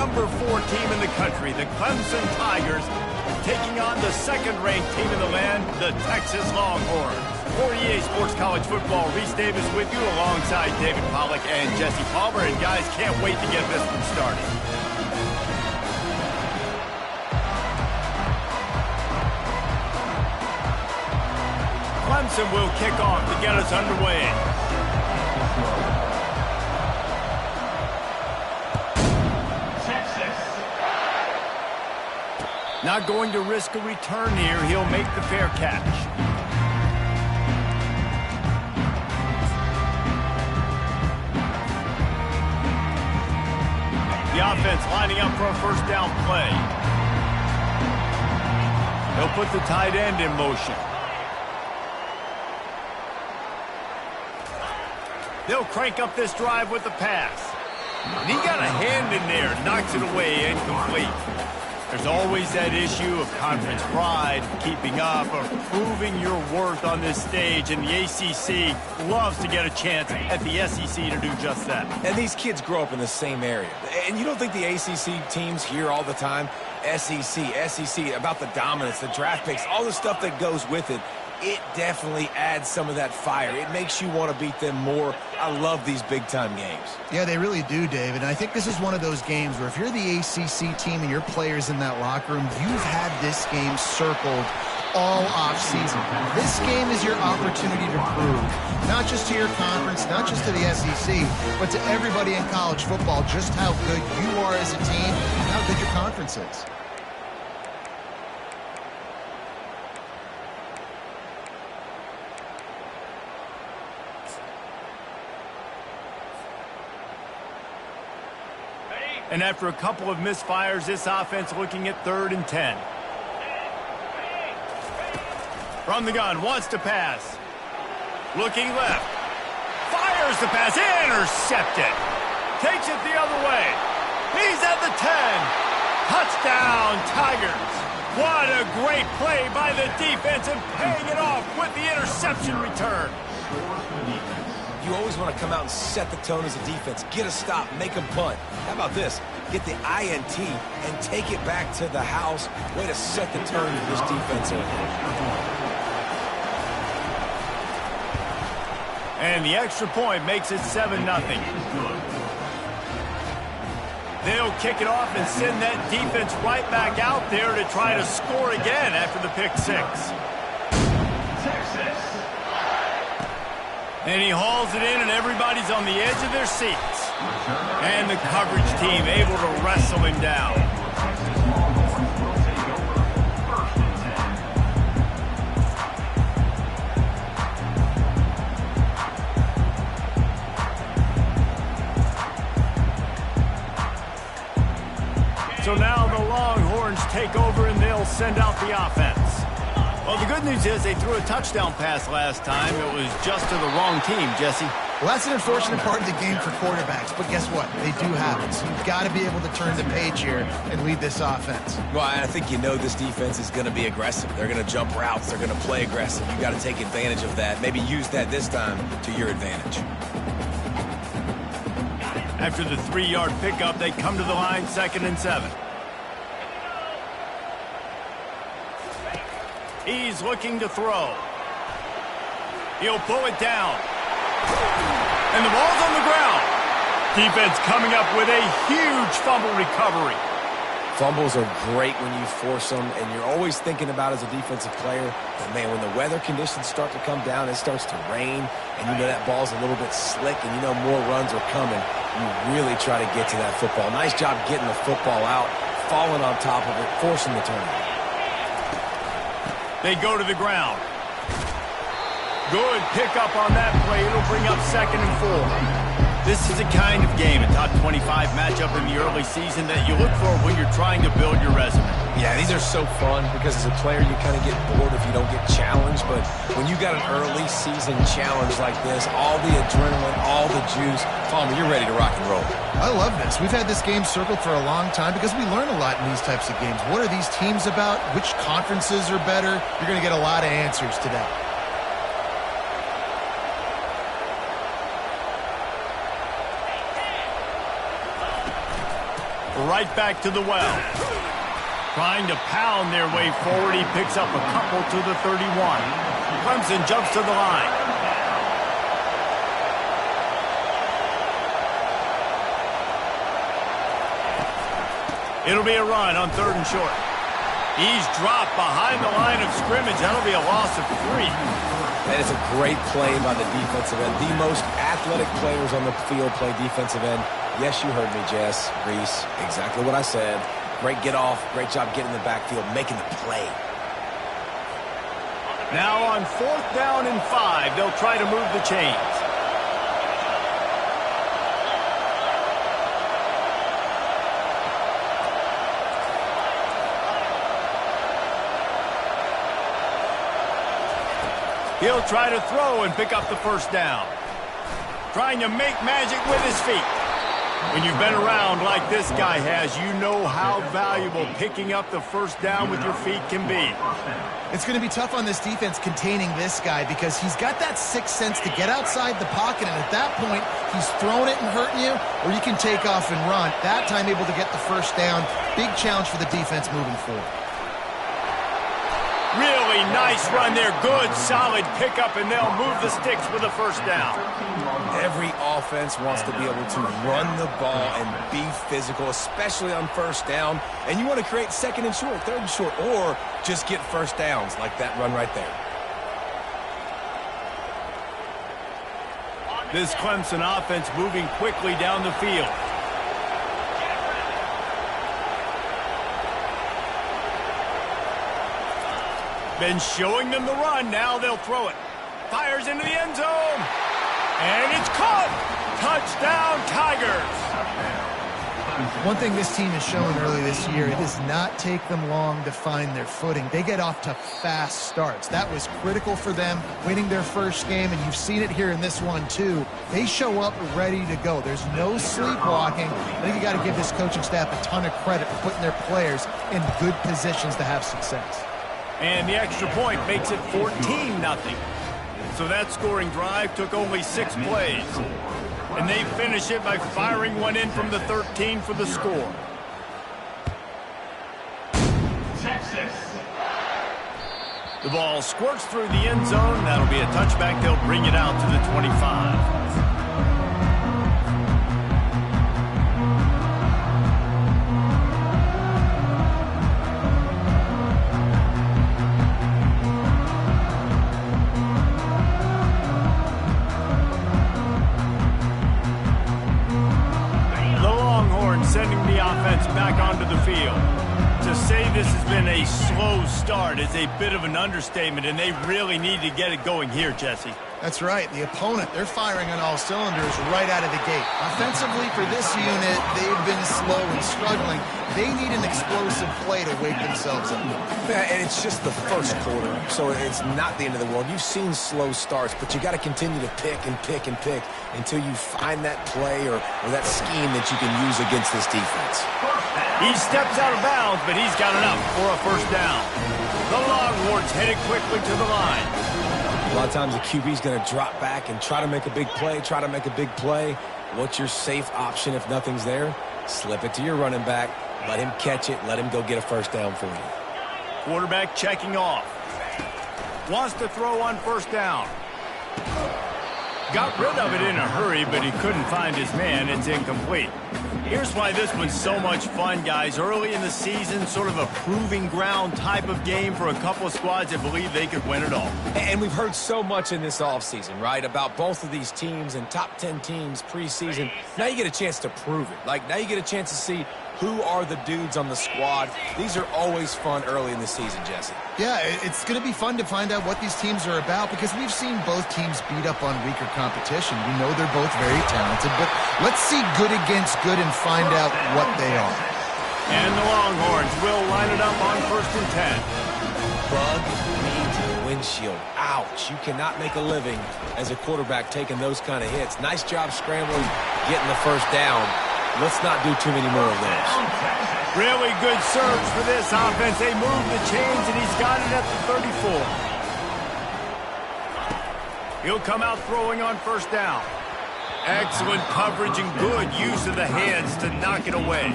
number 4 team in the country, the Clemson Tigers, taking on the second-ranked team in the land, the Texas Longhorns. For EA Sports College Football, Reese Davis with you alongside David Pollack and Jesse Palmer. And guys, can't wait to get this one started. Clemson will kick off to get us underway. Not going to risk a return here. He'll make the fair catch. The offense lining up for a first down play. He'll put the tight end in motion. They'll crank up this drive with the pass. And he got a hand in there, knocks it away, incomplete. There's always that issue of conference pride, keeping up, or proving your worth on this stage, and the ACC loves to get a chance at the SEC to do just that. And these kids grow up in the same area. And you don't think the ACC teams hear all the time, SEC, about the dominance, the draft picks, all the stuff that goes with it. It definitely adds some of that fire. It makes you want to beat them more. I love these big-time games. Yeah, they really do, David. And I think this is one of those games where if you're the ACC team and your players in that locker room, you've had this game circled all offseason. This game is your opportunity to prove, not just to your conference, not just to the SEC, but to everybody in college football, just how good you are as a team and how good your conference is. And after a couple of misfires, this offense looking at 3rd and 10. From the gun, wants to pass. Looking left. Fires the pass, intercepted. Takes it the other way. He's at the 10. Touchdown, Tigers. What a great play by the defense and paying it off with the interception return. You always want to come out and set the tone as a defense. Get a stop, make them punt. How about this? Get the INT and take it back to the house. Way to set the tone for this defense. And the extra point makes it 7-0. They'll kick it off and send that defense right back out there to try to score again after the pick 6. And he hauls it in, and everybody's on the edge of their seats. And the coverage team able to wrestle him down. So now the Longhorns take over, and they'll send out the offense. Well, the good news is they threw a touchdown pass last time. It was just to the wrong team, Jesse. Well, that's an unfortunate part of the game for quarterbacks, but guess what? They do have it. So you've got to be able to turn the page here and lead this offense. Well, I think you know this defense is going to be aggressive. They're going to jump routes. They're going to play aggressive. You've got to take advantage of that. Maybe use that this time to your advantage. After the 3-yard pickup, they come to the line, 2nd and 7. He's looking to throw. He'll pull it down. And the ball's on the ground. Defense coming up with a huge fumble recovery. Fumbles are great when you force them, and you're always thinking about as a defensive player, but man, when the weather conditions start to come down, it starts to rain, and you know that ball's a little bit slick, and you know more runs are coming. You really try to get to that football. Nice job getting the football out, falling on top of it, forcing the turnover. They go to the ground. Good pickup on that play. It'll bring up 2nd and 4. This is a kind of game, a top 25 matchup in the early season that you look for when you're trying to build your resume. Yeah, these are so fun because as a player you kind of get bored if you don't get challenged, but when you got an early season challenge like this, all the adrenaline, all the juice, Palmer, you're ready to rock and roll. I love this. We've had this game circled for a long time because we learn a lot in these types of games. What are these teams about? Which conferences are better? You're going to get a lot of answers today. right back to the well. Trying to pound their way forward, he picks up a couple to the 31. Clemson jumps to the line. It'll be a run on 3rd and short. He's dropped behind the line of scrimmage. That'll be a loss of 3. That is a great play by the defensive end. The most athletic players on the field play defensive end. Yes, you heard me, Jess, Reese. Exactly what I said. Great get off. Great job getting in the backfield, making the play. Now on 4th down and 5, they'll try to move the chains. He'll try to throw and pick up the 1st down. Trying to make magic with his feet. When you've been around like this guy has, you know how valuable picking up the 1st down with your feet can be. It's going to be tough on this defense containing this guy because he's got that sixth sense to get outside the pocket, and at that point, he's throwing it and hurting you, or you can take off and run. That time able to get the 1st down. Big challenge for the defense moving forward. Really nice run there. Good, solid pickup, and they'll move the sticks with a 1st down. Every offense wants to be able to run the ball and be physical, especially on 1st down. And you want to create 2nd and short, 3rd and short, or just get 1st downs like that run right there. This Clemson offense moving quickly down the field. Been showing them the run. Now they'll throw it. Fires into the end zone. And it's caught. Touchdown, Tigers. One thing this team has shown early this year, it does not take them long to find their footing. They get off to fast starts. That was critical for them, winning their 1st game, and you've seen it here in this one too. They show up ready to go. There's no sleepwalking. I think you got to give this coaching staff a ton of credit for putting their players in good positions to have success. And the extra point makes it 14-0. So that scoring drive took only 6 plays. And they finish it by firing one in from the 13 for the score. Texas. The ball squirts through the end zone. That'll be a touchback. They'll bring it out to the 25. Sending the offense back onto the field. To say this has been a slow start is a bit of an understatement, and they really need to get it going here, Jesse. That's right. The opponent, they're firing on all cylinders right out of the gate. Offensively, for this unit, they've been slow and struggling. They need an explosive play to wake themselves up. Yeah, and it's just the 1st quarter, so it's not the end of the world. You've seen slow starts, but you got to continue to pick and pick and pick until you find that play or that scheme that you can use against this defense. He steps out of bounds, but he's got enough for a 1st down. The Longhorns headed quickly to the line. A lot of times the QB is going to drop back and try to make a big play, What's your safe option if nothing's there? Slip it to your running back. Let him catch it. Let him go get a 1st down for you. Quarterback checking off. Wants to throw on 1st down. Got rid of it in a hurry, but he couldn't find his man. It's incomplete. Here's why this one's so much fun, guys. Early in the season, sort of a proving ground type of game for a couple of squads that believe they could win it all. And we've heard so much in this offseason, right, about both of these teams and top 10 teams preseason. Now you get a chance to prove it. Like, now you get a chance to see who are the dudes on the squad. These are always fun early in the season, Jesse. Yeah, it's going to be fun to find out what these teams are about because we've seen both teams beat up on weaker competition. We know they're both very talented, but let's see good against good and find out what they are. And the Longhorns will line it up on 1st and 10. Bug me to the windshield. Ouch. You cannot make a living as a quarterback taking those kind of hits. Nice job scrambling, getting the 1st down. Let's not do too many more of those. Really good surge for this offense. They move the chains, and he's got it at the 34. He'll come out throwing on 1st down. Excellent coverage and good use of the hands to knock it away.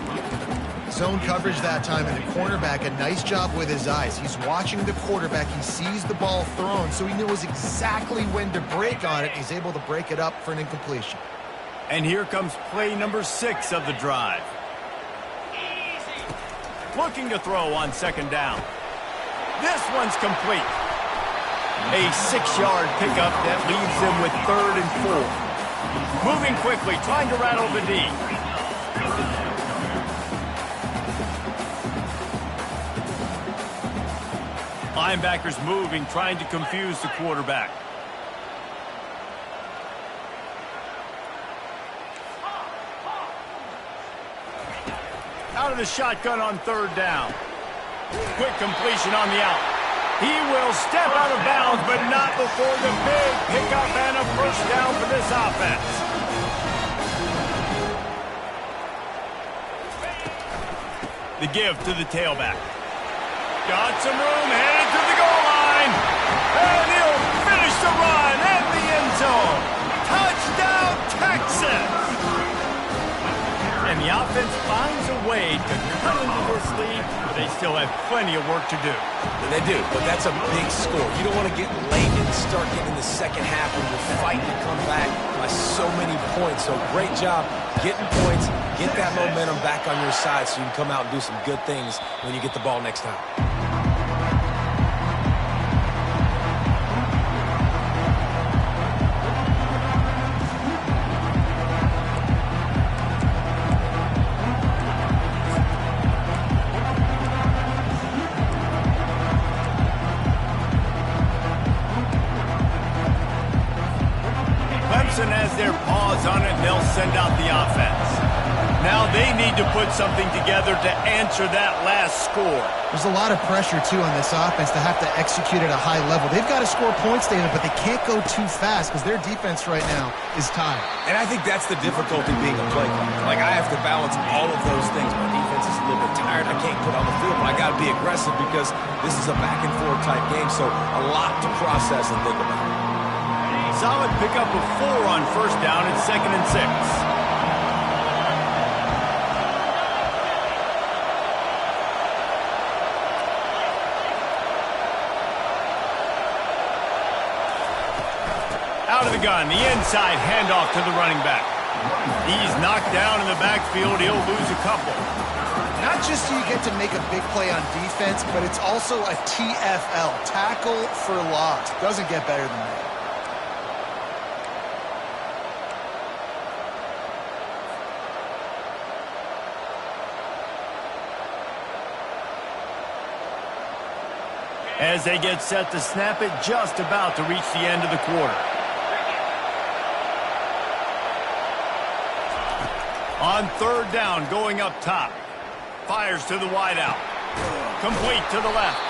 Zone coverage that time, and the cornerback, a nice job with his eyes. He's watching the quarterback. He sees the ball thrown, so he knows exactly when to break on it. He's able to break it up for an incompletion. And here comes play number 6 of the drive. Looking to throw on second down. This one's complete. A 6-yard pickup that leaves them with 3rd and 4. Moving quickly, trying to rattle the D. Linebackers moving, trying to confuse the quarterback. Out of the shotgun on 3rd down. Quick completion on the out. He will step out of bounds, but not before the big pickup and a first down for this offense. The give to the tailback. Got some room, headed to the goal line. And he'll finish the run in the end zone. Touchdown, Texas! And the offense finds a way to cut into this lead, but they still have plenty of work to do. And they do, but that's a big score. You don't want to get late and start getting in the second half when you're fighting to come back by so many points. So great job getting points, get that momentum back on your side so you can come out and do some good things when you get the ball next time. Has their paws on it, they'll send out the offense. Now they need to put something together to answer that last score. There's a lot of pressure, too, on this offense to have to execute at a high level. They've got to score points, David, but they can't go too fast because their defense right now is tired. And I think that's the difficulty being a play caller. Like, I have to balance all of those things. My defense is a little bit tired. I can't put on the field, but I got to be aggressive because this is a back-and-forth type game, so a lot to process and think about. Solid pickup of 4 on first down and 2nd and 6. Out of the gun, the inside handoff to the running back. He's knocked down in the backfield. He'll lose a couple. Not just do you get to make a big play on defense, but it's also a TFL, tackle for loss. Doesn't get better than that. As they get set to snap it, just about to reach the end of the quarter. On 3rd down, going up top. Fires to the wideout. Complete to the left.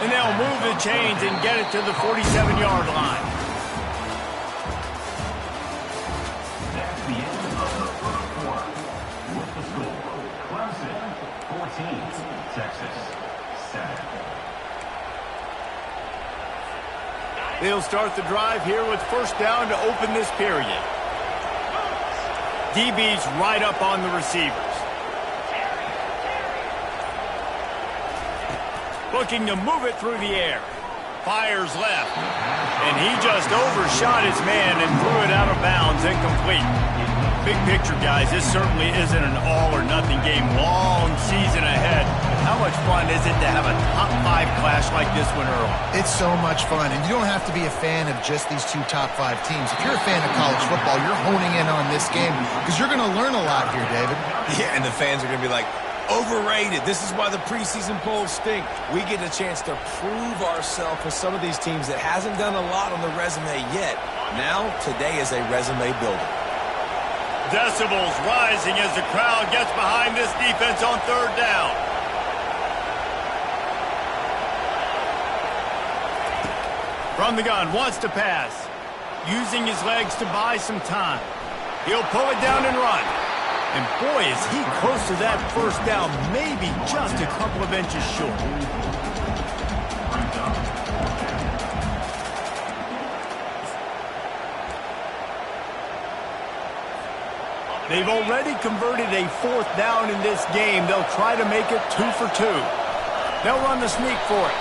And they'll move the chains and get it to the 47-yard line. That's the end of the first quarter. With the score, Clemson 14, Texas 7. They'll start the drive here with first down to open this period. DB's right up on the receivers. Looking to move it through the air. Fires left. And he just overshot his man and threw it out of bounds, incomplete. Big picture, guys, this certainly isn't an all-or-nothing game. Long season ahead. How much fun is it to have a top-5 clash like this one early? It's so much fun, and you don't have to be a fan of just these 2 top-5 teams. If you're a fan of college football, you're honing in on this game because you're going to learn a lot here, David. Yeah, and the fans are going to be like, overrated. This is why the preseason polls stink. We get a chance to prove ourselves with some of these teams that hasn't done a lot on the resume yet. Now, today is a resume builder. Decibels rising as the crowd gets behind this defense on 3rd down. From the gun, wants to pass. Using his legs to buy some time. He'll pull it down and run. And boy, is he close to that first down, maybe just a couple of inches short. They've already converted a 4th down in this game. They'll try to make it 2 for 2. They'll run the sneak for it.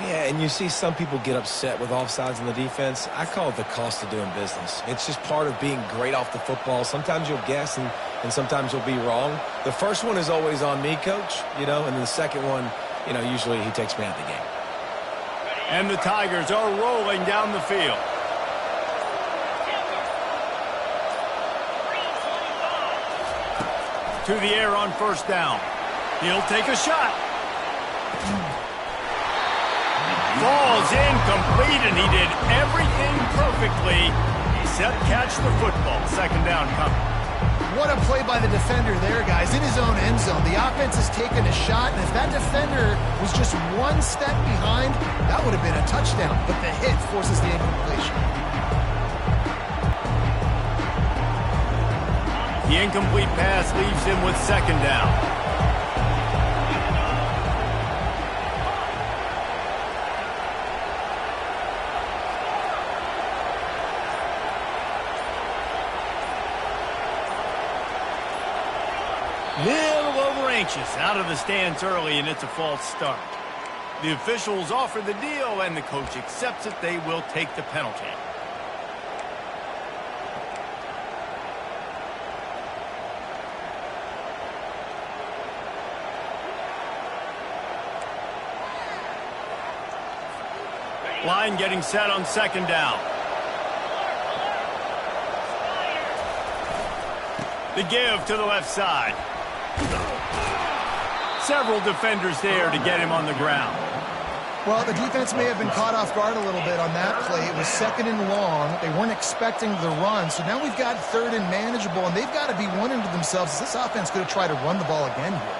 Yeah, and you see some people get upset with offsides in the defense. I call it the cost of doing business. It's just part of being great off the football. Sometimes you'll guess and sometimes you'll be wrong. The first one is always on me, Coach, and then the second one, usually he takes me out of the game. And the Tigers are rolling down the field. To the air on 1st down. He'll take a shot. Falls incomplete, and he did everything perfectly except catch the football. 2nd down coming. What a play by the defender there, guys, in his own end zone. The offense has taken a shot, and if that defender was just 1 step behind, that would have been a touchdown. But the hit forces the incompletion. The incomplete pass leaves him with 2nd down. Little over anxious, out of the stands early, and it's a false start. The officials offer the deal, and the coach accepts it. They will take the penalty. Line getting set on 2nd down. The give to the left side. Several defenders there to get him on the ground. Well, the defense may have been caught off guard a little bit on that play. It was 2nd and long. They weren't expecting the run. So now we've got 3rd and manageable, and they've got to be wondering to themselves, is this offense going to try to run the ball again here?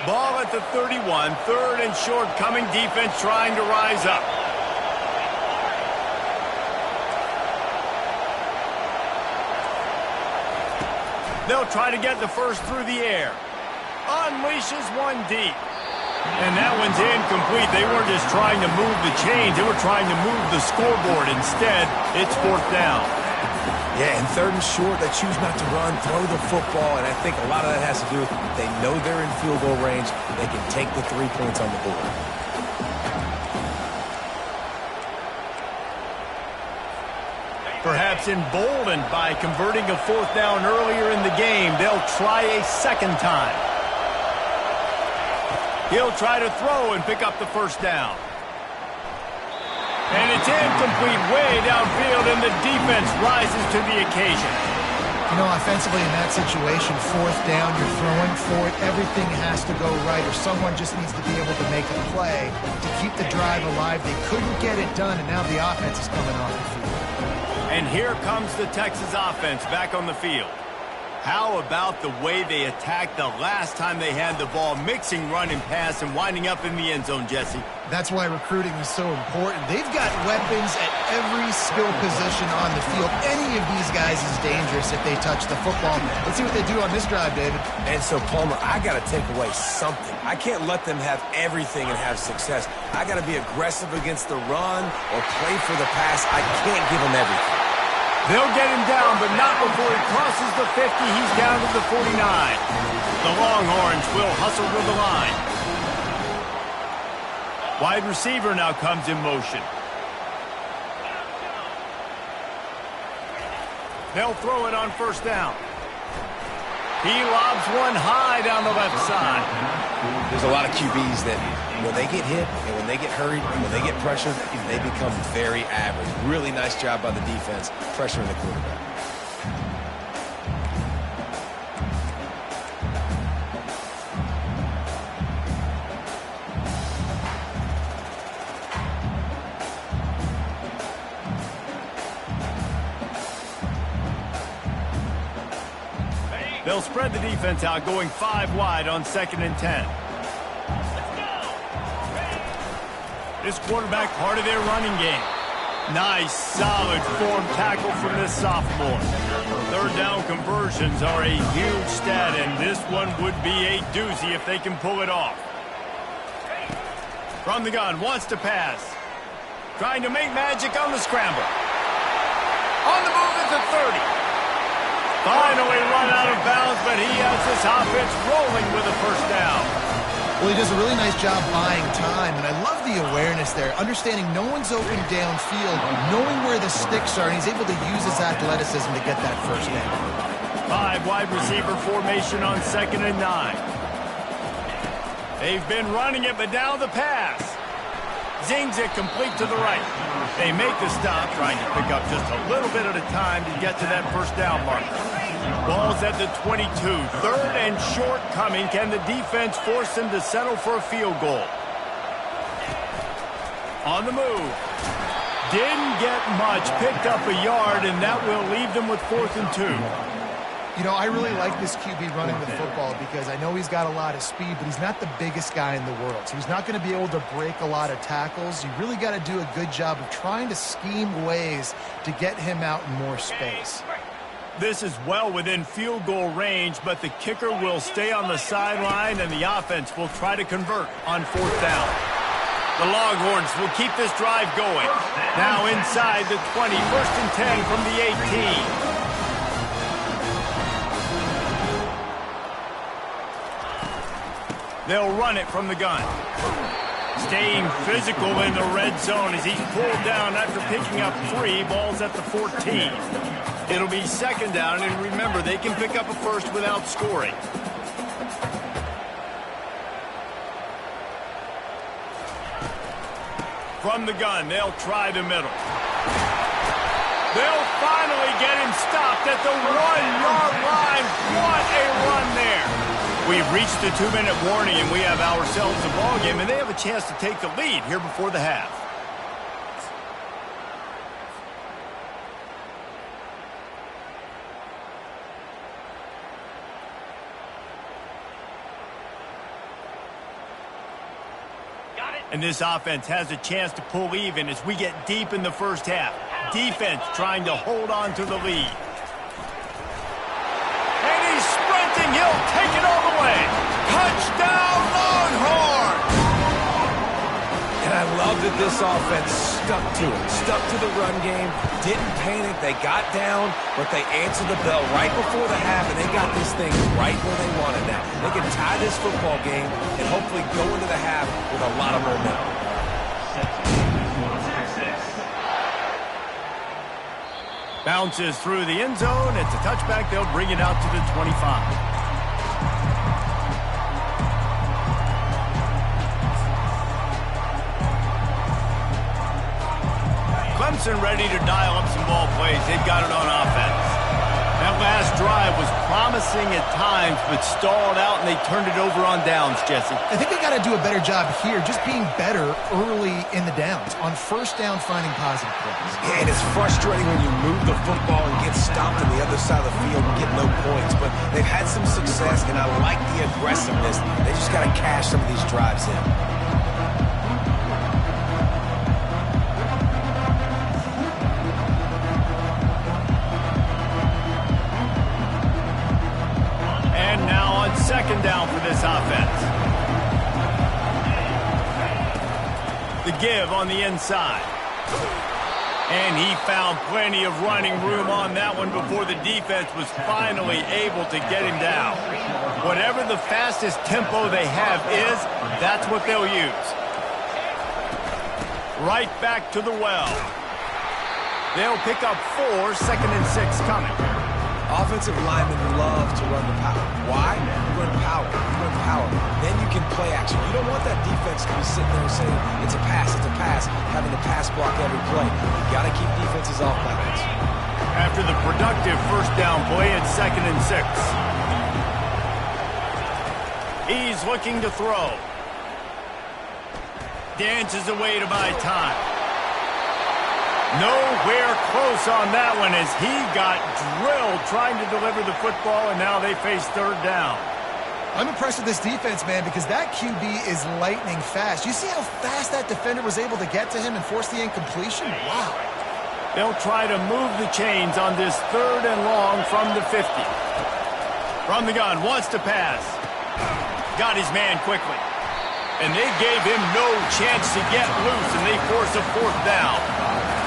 Ball at the 31, 3rd and short coming. Defense trying to rise up. They'll try to get the first through the air. Unleashes one deep. And that one's incomplete. They weren't just trying to move the chains. They were trying to move the scoreboard. Instead, it's 4th down. Yeah, and 3rd and short, they choose not to run, throw the football, and I think a lot of that has to do with they know they're in field goal range. They can take the 3 points on the board. Perhaps emboldened by converting a 4th down earlier in the game, they'll try a 2nd time. He'll try to throw and pick up the 1st down. And it's incomplete way downfield, and the defense rises to the occasion. Offensively in that situation, 4th down, you're throwing for it. Everything has to go right, or someone just needs to be able to make a play to keep the drive alive. They couldn't get it done, and now the offense is coming off the field. And here comes the Texas offense back on the field. How about the way they attacked the last time they had the ball, mixing run and pass and winding up in the end zone, Jesse? That's why recruiting is so important. They've got weapons at every skill position on the field. Any of these guys is dangerous if they touch the football. Let's see what they do on this drive, David. And so, Palmer, I got to take away something. I can't let them have everything and have success. I got to be aggressive against the run or play for the pass. I can't give them everything. They'll get him down, but not before he crosses the 50. He's down to the 49. The Longhorns will hustle to the line. Wide receiver now comes in motion. They'll throw it on 1st down. He lobs one high down the left side. There's a lot of QBs that when they get hit and when they get hurried and when they get pressured, they become very average. Really nice job by the defense pressuring the quarterback. They'll spread the defense out, going 5 wide on 2nd and 10. This quarterback, part of their running game. Nice, solid form tackle from this sophomore. Third down conversions are a huge stat, and this one would be a doozy if they can pull it off. From the gun, wants to pass. Trying to make magic on the scramble. On the move at the 30. Finally run out of bounds, but he has this offense rolling with a first down. Well, he does a really nice job buying time, and I love the awareness there, understanding no one's open downfield, knowing where the sticks are, and he's able to use his athleticism to get that first down. 5 wide receiver formation on 2nd and 9. They've been running it, but now the pass. Zings it complete to the right. They make the stop, trying to pick up just a little bit at a time to get to that first down marker. Ball's at the 22. 3rd and short coming. Can the defense force them to settle for a field goal? On the move. Didn't get much. Picked up a yard, and that will leave them with 4th and 2. You know, I really like this QB running the football because I know he's got a lot of speed, but he's not the biggest guy in the world. So he's not going to be able to break a lot of tackles. You really got to do a good job of trying to scheme ways to get him out in more space. This is well within field goal range, but the kicker will stay on the sideline, and the offense will try to convert on 4th down. The Longhorns will keep this drive going. Now inside the 20, 1st and 10 from the 18. They'll run it from the gun. Staying physical in the red zone as he's pulled down after picking up 3. Balls at the 14. It'll be 2nd down, and remember, they can pick up a first without scoring. From the gun, they'll try the middle. They'll finally get him stopped at the 1-yard line. What a run there. We've reached the 2-minute warning, and we have ourselves a ball game, and they have a chance to take the lead here before the half. And this offense has a chance to pull even as we get deep in the first half. Defense trying to hold on to the lead. And he's sprinting. He'll take it all the way. Touchdown, Longhorns! And I love that this offense stuck to it. Stuck to the run game. Didn't panic. They got down, but they answered the bell right before the half, and they got this thing right where they wanted now. They can tie this football game and hopefully go into the half with a lot of momentum. Bounces through the end zone. It's a touchback. They'll bring it out to the 25. Clemson ready to dial up some ball plays. They've got it on offense. That last drive was promising at times, but stalled out, and they turned it over on downs, Jesse. I think they got to do a better job here, just being better early in the downs. On 1st down, finding positive plays. Yeah, and it's frustrating when you move the football and get stopped on the other side of the field and get no points. But they've had some success, and I like the aggressiveness. They just got to cash some of these drives in. Second down for this offense. The give on the inside. And he found plenty of running room on that one before the defense was finally able to get him down. Whatever the fastest tempo they have is, that's what they'll use. Right back to the well. They'll pick up 4, 2nd and 6 coming. Offensive linemen love to run the power. Why? You run power. You run power. Then you can play action. You don't want that defense to be sitting there saying, it's a pass, having to pass block every play. You got to keep defenses off balance. After the productive first down play, it's 2nd and 6. He's looking to throw. Dances away to buy time. Nowhere close on that one as he got drilled trying to deliver the football, and now they face 3rd down. I'm impressed with this defense, man, because that QB is lightning fast. You see how fast that defender was able to get to him and force the incompletion? Wow. They'll try to move the chains on this 3rd and long from the 50. From the gun, wants to pass. Got his man quickly. And they gave him no chance to get loose, and they force a 4th down.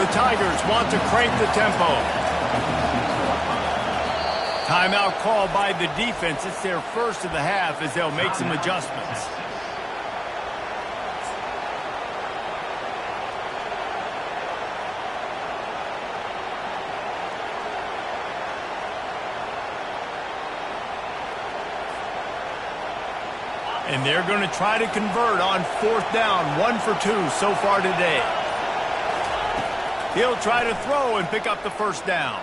The Tigers want to crank the tempo. Timeout called by the defense. It's their first of the half as they'll make some adjustments. And they're going to try to convert on 4th down, 1 for 2 so far today. He'll try to throw and pick up the 1st down.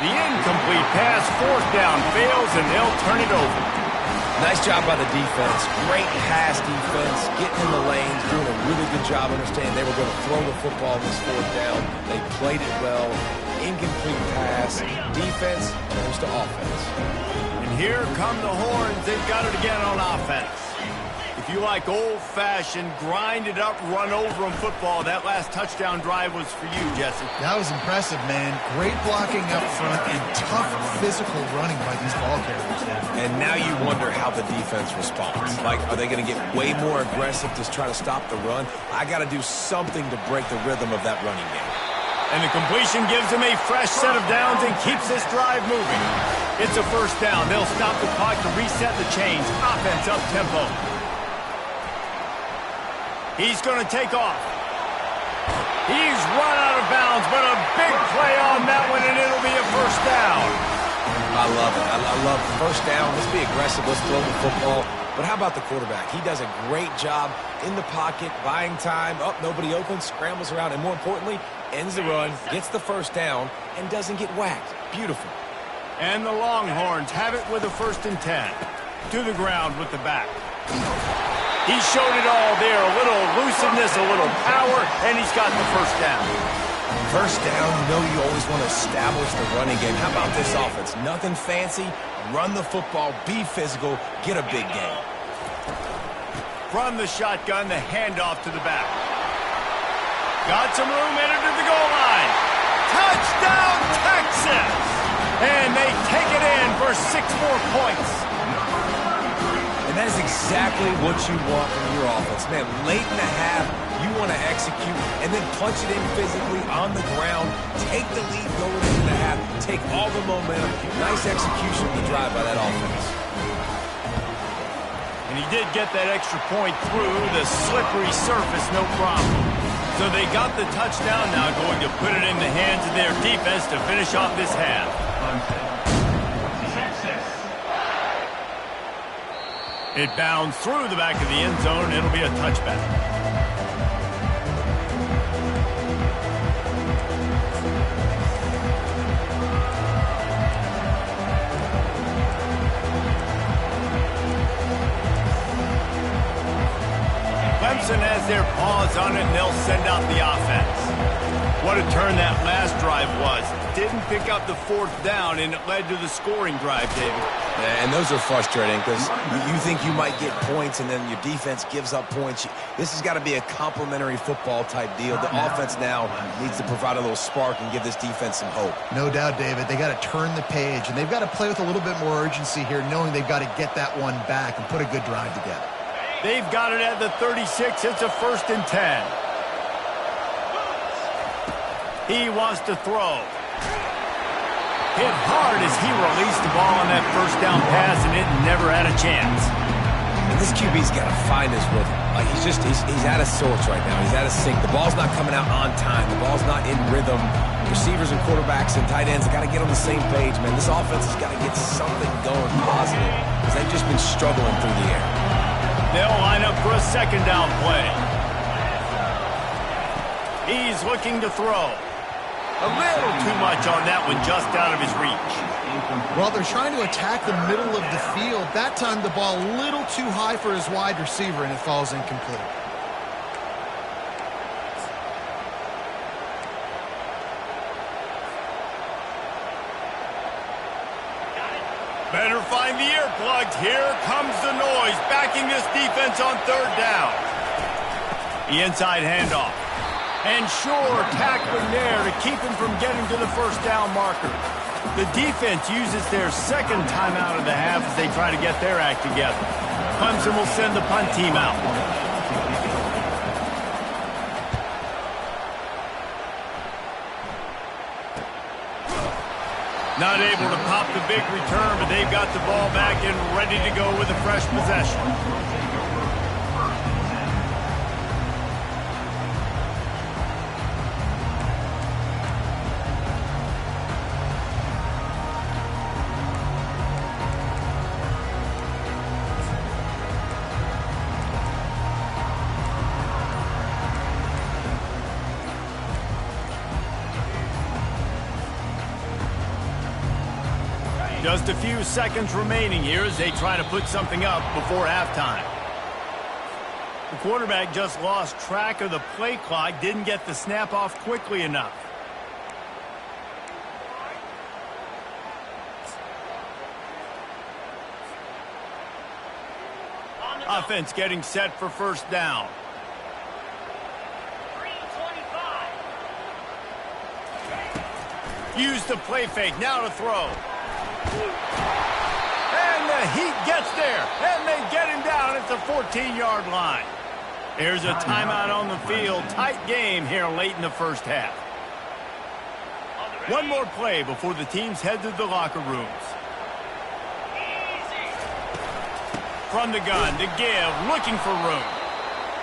The incomplete pass, 4th down, fails, and they'll turn it over. Nice job by the defense. Great pass defense, getting in the lanes, doing a really good job understanding they were going to throw the football this 4th down. They played it well. Incomplete pass. Defense goes to offense. And here come the horns. They've got it again on offense. If you like old-fashioned, grind-it-up, run-over-'em football, that last touchdown drive was for you, Jesse. That was impressive, man. Great blocking up front and tough physical running by these ball carriers. And now you wonder how the defense responds. Like, are they going to get way more aggressive to try to stop the run? I got to do something to break the rhythm of that running game. And the completion gives them a fresh set of downs and keeps this drive moving. It's a 1st down. They'll stop the clock to reset the chains. Offense up tempo. He's going to take off. He's run out of bounds, but a big play on that one, and it'll be a 1st down. I love it. I love 1st down. Let's be aggressive. Let's throw the football. But how about the quarterback? He does a great job in the pocket, buying time. Up, nobody open, scrambles around, and more importantly, ends the run, gets the 1st down, and doesn't get whacked. Beautiful. And the Longhorns have it with a 1st and 10. To the ground with the back. He showed it all there. A little elusiveness, a little power, and he's got the 1st down. 1st down, you know you always want to establish the running game. How about this offense? Nothing fancy. Run the football, be physical, get a big gain. From the shotgun, the handoff to the back. Got some room, entered to the goal line. Touchdown, Texas! And they take it in for 6 more points. And that is exactly what you want from your offense. Man, late in the half, you want to execute and then punch it in physically on the ground, take the lead going into the half, take all the momentum. Nice execution of the drive by that offense. And he did get that extra point through the slippery surface, no problem. So they got the touchdown, now going to put it in the hands of their defense to finish off this half. It bounds through the back of the end zone. It'll be a touchback. Clemson has their paws on it, and they'll send out the offense. What a turn that last drive was. Didn't pick up the 4th down, and it led to the scoring drive, David. And those are frustrating because you think you might get points and then your defense gives up points. This has got to be a complementary football type deal. The offense now needs to provide a little spark and give this defense some hope. No doubt, David. They got to turn the page, and they've got to play with a little bit more urgency here, knowing they've got to get that one back and put a good drive together. They've got it at the 36. It's a 1st and 10. He wants to throw. Hit hard as he released the ball on that 1st down pass, and it never had a chance. And this QB's got to find his rhythm. Like he's out of sorts right now. He's out of sync. The ball's not coming out on time. The ball's not in rhythm. Receivers and quarterbacks and tight ends have got to get on the same page, man. This offense has got to get something going positive because they've just been struggling through the air. They'll line up for a 2nd down play. He's looking to throw. A little too much on that one, just out of his reach. Well, they're trying to attack the middle of the field. That time the ball a little too high for his wide receiver, and it falls incomplete. Better find the earplugs. Here comes the noise, backing this defense on 3rd down. The inside handoff. And sure, tackling there to keep him from getting to the first down marker. The defense uses their second timeout of the half as they try to get their act together. Clemson will send the punt team out. Not able to pop the big return, but they've got the ball back and ready to go with a fresh possession. Just a few seconds remaining here as they try to put something up before halftime. The quarterback just lost track of the play clock, didn't get the snap off quickly enough. Offense getting set for first down. Use the play fake, now to throw. And the heat gets there, and they get him down at the 14-yard line. Here's a timeout on the field. Tight game here late in the first half. One more play before the teams head to the locker rooms. From the gun to give, looking for room.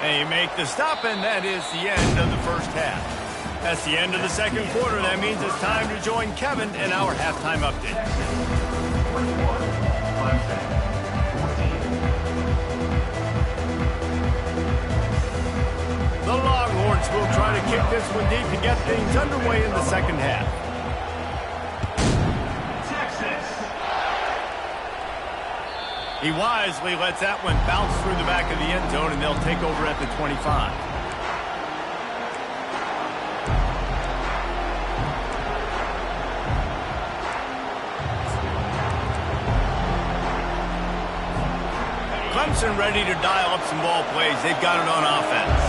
They make the stop, and that is the end of the first half. That's the end of the second quarter. That means it's time to join Kevin in our halftime update. The Longhorns will try to kick this one deep to get things underway in the second half. Texas. He wisely lets that one bounce through the back of the end zone, and they'll take over at the 25. Clemson ready to dial up some ball plays. They've got it on offense.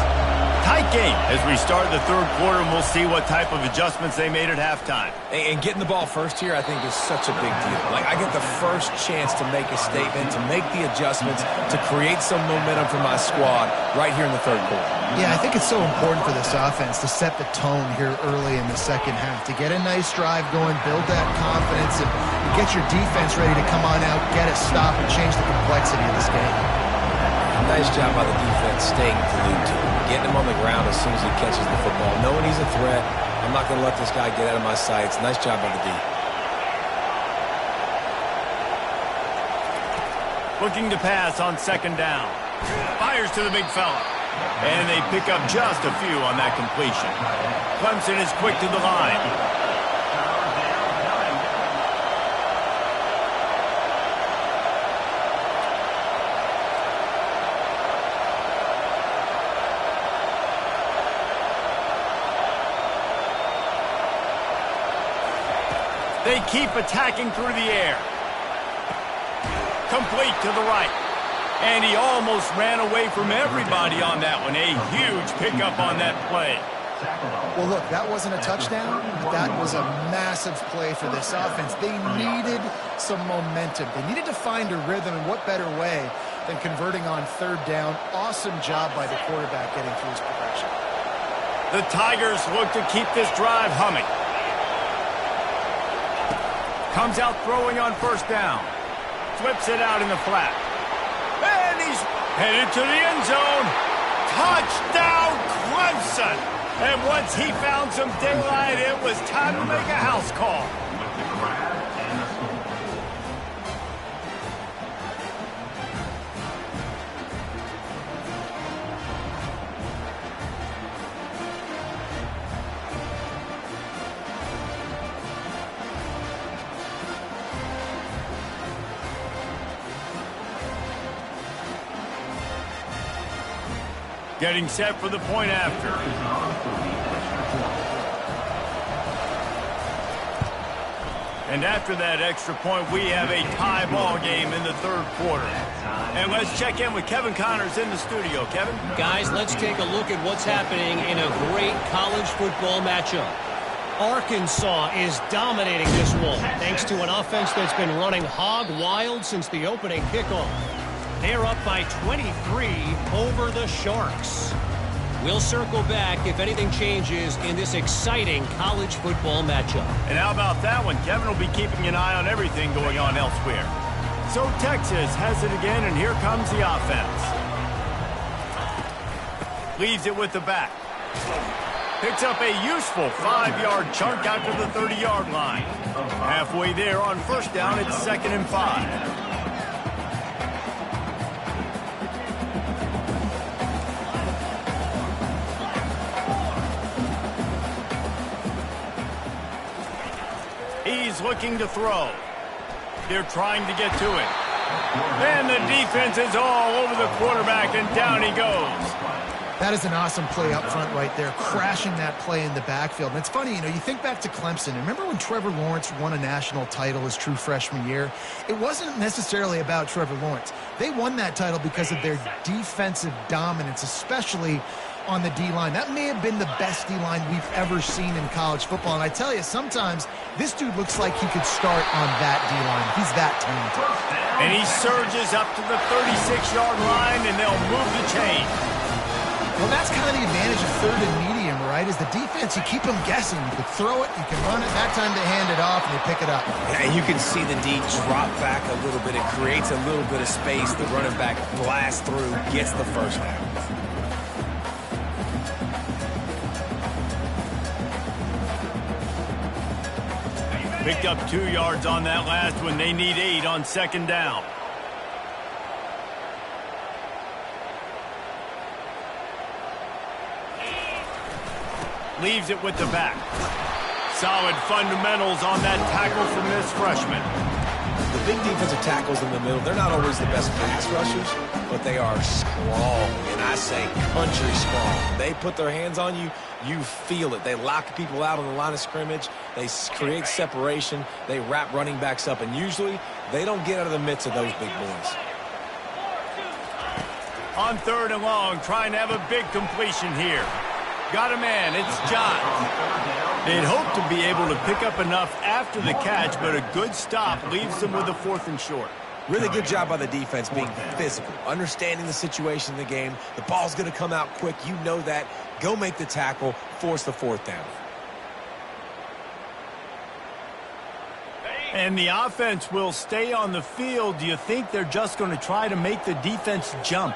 Tight game as we start the third quarter, and we'll see what type of adjustments they made at halftime. And getting the ball first here, I think, is such a big deal. Like, I get the first chance to make a statement, to make the adjustments, to create some momentum for my squad right here in the third quarter. Yeah, I think it's so important for this offense to set the tone here early in the second half, to get a nice drive going, build that confidence, and get your defense ready to come on out, get a stop, and change the complexity of this game. Nice job by the defense staying glued to him, getting him on the ground as soon as he catches the football, knowing he's a threat. I'm not going to let this guy get out of my sights. Nice job by the D. Looking to pass on second down. Fires to the big fella. And they pick up just a few on that completion. Clemson is quick to the line. They keep attacking through the air. Complete to the right. And he almost ran away from everybody on that one. A huge pickup on that play. Well, look, that wasn't a touchdown, but that was a massive play for this offense. They needed some momentum. They needed to find a rhythm, and what better way than converting on third down. Awesome job by the quarterback getting through his progression. The Tigers look to keep this drive humming. Comes out throwing on first down. Flips it out in the flat. And he's headed to the end zone. Touchdown, Clemson! And once he found some daylight, it was time to make a house call. Getting set for the point after. And after that extra point, we have a tie ball game in the third quarter. And let's check in with Kevin Connors in the studio. Kevin? Guys, let's take a look at what's happening in a great college football matchup. Arkansas is dominating this one thanks to an offense that's been running hog wild since the opening kickoff. They're up by 23 over the Sharks. We'll circle back if anything changes in this exciting college football matchup. And how about that one? Kevin will be keeping an eye on everything going on elsewhere. So Texas has it again, and here comes the offense. Leaves it with the back. Picks up a useful 5-yard chunk out to the 30-yard line. Halfway there on first down, it's 2nd and 5. He's looking to throw. They're trying to get to it. And the defense is all over the quarterback, and down he goes. That is an awesome play up front right there, crashing that play in the backfield. And it's funny, you think back to Clemson. Remember when Trevor Lawrence won a national title his true freshman year? It wasn't necessarily about Trevor Lawrence. They won that title because of their defensive dominance, especially on the D-line. That may have been the best D-line we've ever seen in college football. And I tell you, sometimes this dude looks like he could start on that D-line. He's that talented. And he surges up to the 36-yard line, and they'll move the chain. Well, that's kind of the advantage of third and medium, right? Is the defense, you keep them guessing. You can throw it, you can run it. That time they hand it off, and they pick it up. And you can see the D drop back a little bit. It creates a little bit of space. The running back blasts through, gets the first down. Picked up 2 yards on that last one. They need 8 on 2nd down. Leaves it with the back. Solid fundamentals on that tackle from this freshman. The big defensive tackles in the middle, they're not always the best pass rushers, but they are strong, and I say country strong. They put their hands on you, you feel it. They lock people out on the line of scrimmage. They create separation. They wrap running backs up, and usually they don't get out of the midst of those big boys. On 3rd and long, trying to have a big completion here. Got a man, it's Johns. They'd hope to be able to pick up enough after the catch, but a good stop leaves them with a 4th and short. Really good job by the defense being physical, understanding the situation in the game. The ball's going to come out quick. You know that. Go make the tackle, force the 4th down. And the offense will stay on the field. Do you think they're just going to try to make the defense jump?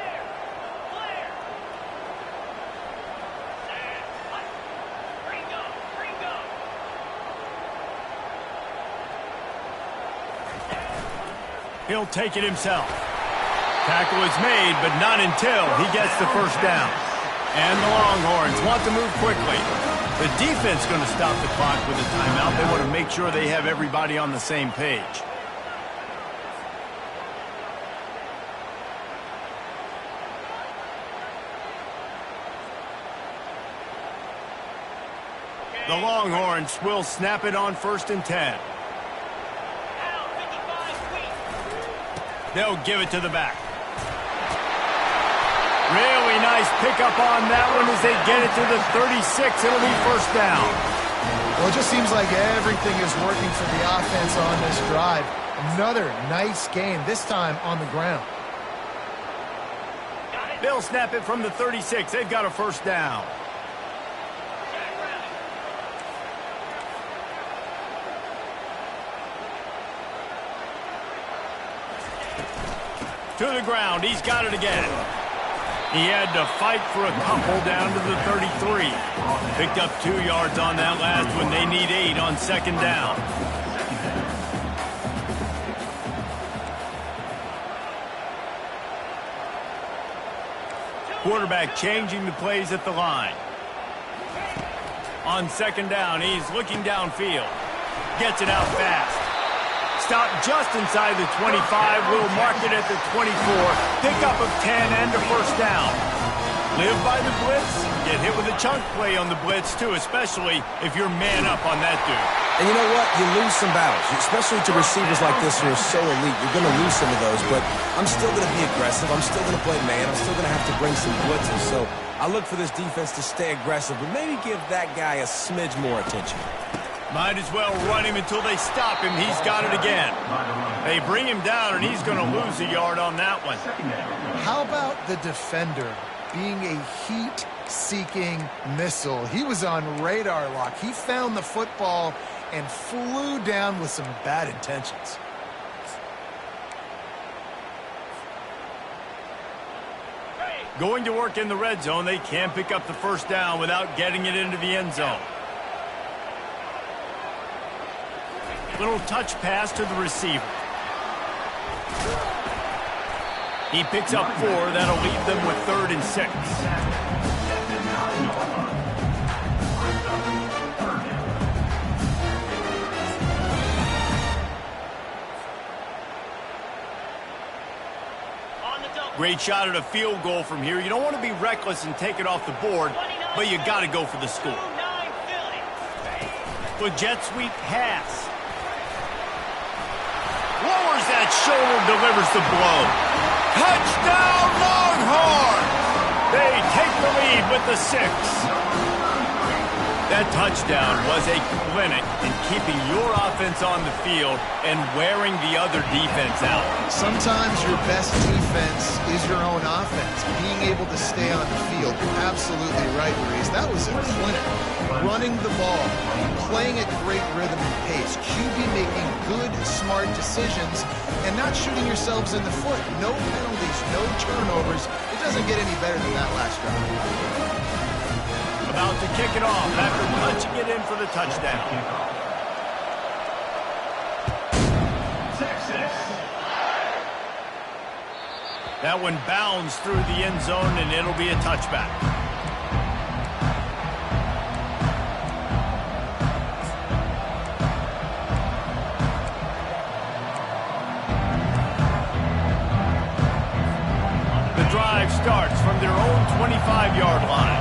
He'll take it himself. Tackle is made, but not until he gets the first down. And the Longhorns want to move quickly. The defense going to stop the clock with a timeout. They want to make sure they have everybody on the same page. The Longhorns will snap it on 1st and 10. They'll give it to the back. Really nice pickup on that one as they get it to the 36. It'll be first down. Well, it just seems like everything is working for the offense on this drive. Another nice game, this time on the ground. They'll snap it from the 36. They've got a first down. To the ground. He's got it again. He had to fight for a couple down to the 33. Picked up 2 yards on that last one. They need 8 on 2nd down. Quarterback changing the plays at the line. On 2nd down, he's looking downfield. Gets it out fast. Stop just inside the 25. We'll mark it at the 24. Pickup of 10 and a first down. Live by the blitz, get hit with a chunk play on the blitz, too, especially if you're man up on that dude. And you know what? You lose some battles, especially to receivers like this who are so elite. You're going to lose some of those, but I'm still going to be aggressive. I'm still going to play man. I'm still going to have to bring some blitzes. So I look for this defense to stay aggressive, but maybe give that guy a smidge more attention. Might as well run him until they stop him. He's got it again. They bring him down, and he's going to lose a yard on that one. How about the defender being a heat-seeking missile? He was on radar lock. He found the football and flew down with some bad intentions. Going to work in the red zone, they can't pick up the first down without getting it into the end zone. Little touch pass to the receiver. He picks up 4. That'll leave them with 3rd and 6. Great shot at a field goal from here. You don't want to be reckless and take it off the board, but you got to go for the score. With jet sweep pass. Lowers that shoulder, delivers the blow. Touchdown, Longhorns! They take the lead with the 6. That touchdown was a clinic in keeping your offense on the field and wearing the other defense out. Sometimes your best defense is your own offense. Being able to stay on the field. You're absolutely right, Maurice. That was a clinic. Running the ball, playing at great rhythm and pace. QB making good, smart decisions and not shooting yourselves in the foot. No penalties, no turnovers. It doesn't get any better than that last drive. About to kick it off after punching it in for the touchdown. Texas. That one bounds through the end zone, and it'll be a touchback. The drive starts from their own 25-yard line.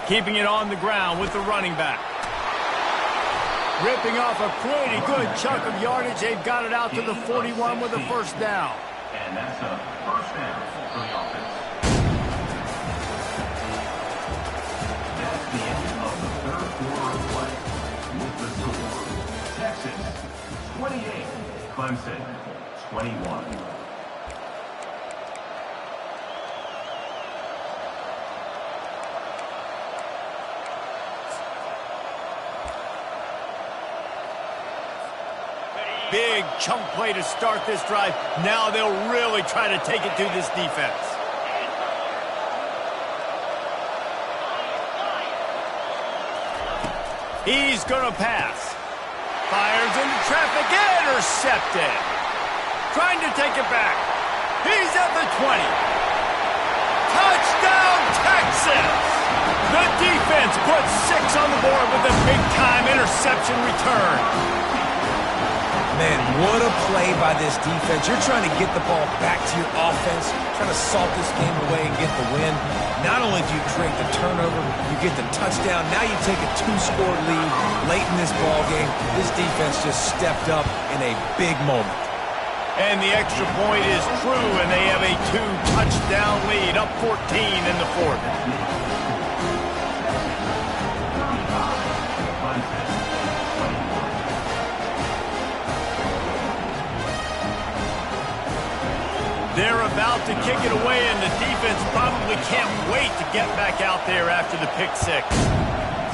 Keeping it on the ground with the running back. Ripping off a pretty good chunk of yardage. They've got it out to the 41 with a first down. And that's a first down for the offense. That's the end of the 3rd quarter of play. With the score, Texas 28, Clemson 21. Big chunk play to start this drive. Now they'll really try to take it to this defense. He's going to pass. Fires into traffic. Intercepted. Trying to take it back. He's at the 20. Touchdown, Texas! The defense puts 6 on the board with a big-time interception return. Man, what a play by this defense. You're trying to get the ball back to your offense, trying to salt this game away and get the win. Not only do you create the turnover, you get the touchdown. Now you take a 2-score lead late in this ball game. This defense just stepped up in a big moment. And the extra point is true, and they have a 2-touchdown lead, up 14 in the 4th. They're about to kick it away, and the defense probably can't wait to get back out there after the pick 6.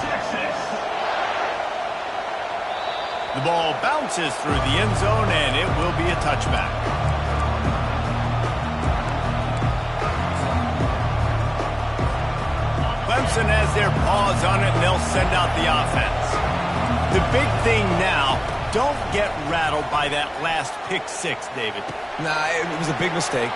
Texas. The ball bounces through the end zone, and it will be a touchback. Clemson has their paws on it, and they'll send out the offense. The big thing now, don't get rattled by that last pick 6, David. Nah, it was a big mistake.